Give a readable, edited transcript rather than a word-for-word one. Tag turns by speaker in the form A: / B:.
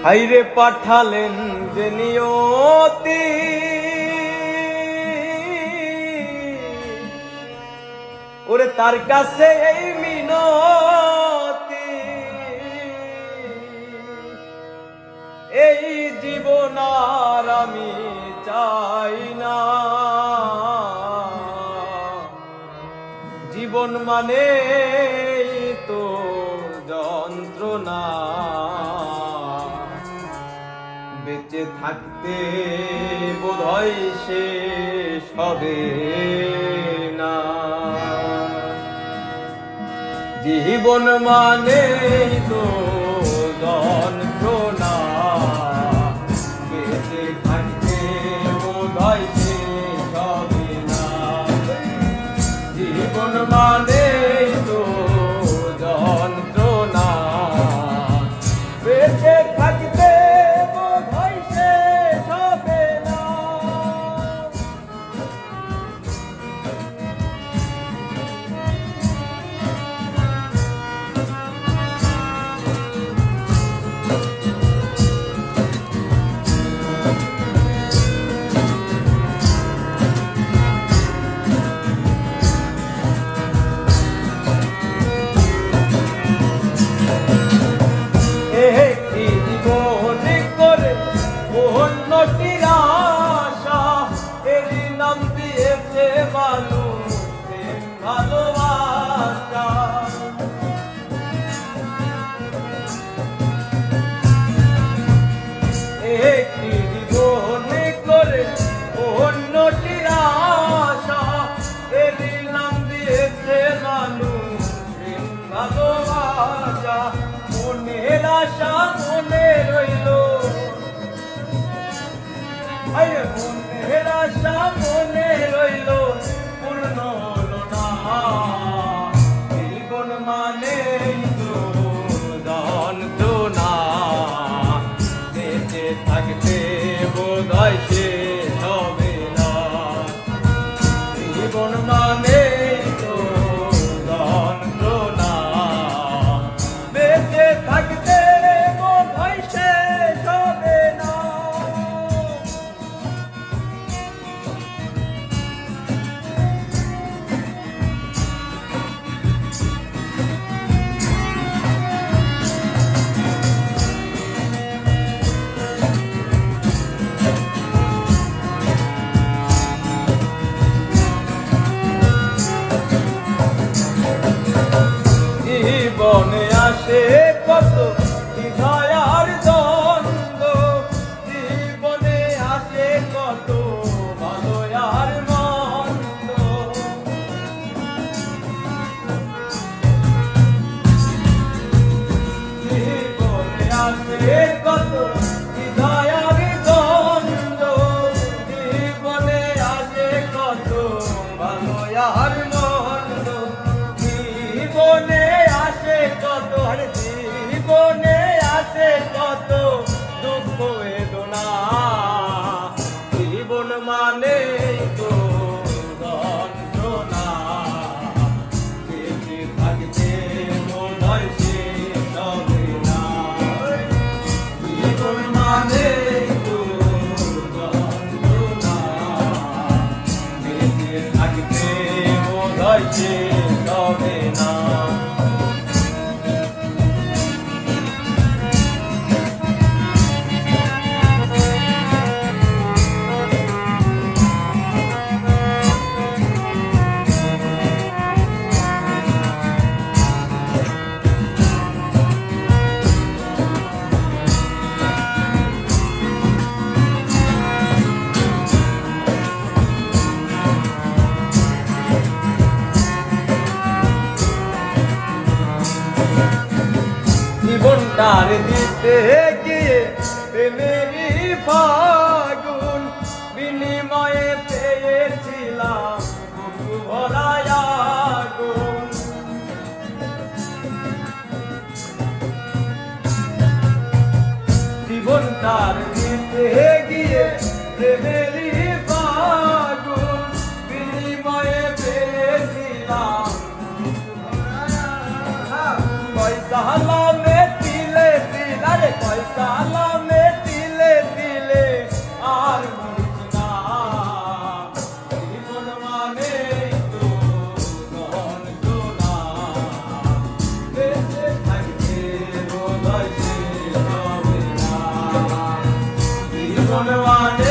A: হাইরে পাঠালেন যে নিয়তি ওরে তার কাছে এই মিনতি এই জীবন আর আমি চাই না জীবন মানে তো যন্ত্রণা বেঁচে থাকতে বোধহয় শেষ হবে না জীবন মানে তো যন্ত্রণা বেঁচে থাকতে বোধহয় শেষ হবে না জীবন মানে তো যন্ত্রণা বেঁচে থাকতে বোধহয় শেষ হবে না অন্যটির আশা এরই নাম দিয়েছে মানুষ ভালোবাসা একটি জীবনে করে অন্যটির আশা এরই নাম দিয়েছে মানুষ ভালোবাসা মনের আশা মনে রইল মনের আশা মনে রইল পূর্ণ হলো না জীবন মানে তো যন্ত্রণা বেঁচে থাকতে বোধহয় শেষ হবে না জীবন মানে তো যন্ত্রণা বেঁচে থাকতে বোধহয় শেষ হবে না জীবনে আসে কত হৃদয়ার দ্বন্দ্ব জীবনে আসে কত ভালো আর মন্দ জীবনে আসে কত হৃদয়ার দ্বন্দ্ব জীবনে আসে কত ভালো আর মন্দ জীবনে আসে কত জীবনে আসে কত দুঃখ বেদনা জীবন মানে তো যন্ত্রণা বেঁচে থাকতে বোধহয় শেষ হবে না জীবন মানে তো যন্ত্রণা বেঁচে থাকতে বোধহয় শেষ হবে না জীবনটার দিতে গিয়ে প্রেমেরই ফাগুন বিনিময়ে পেয়েছিলাম বুকু ভরা আগুন জীবনটার দিতে গিয়ে প্রেমেরই ফাগুন বিনিময়ে পেয়েছিলাম पैसा में तिले तिला रे पैसा মন মানে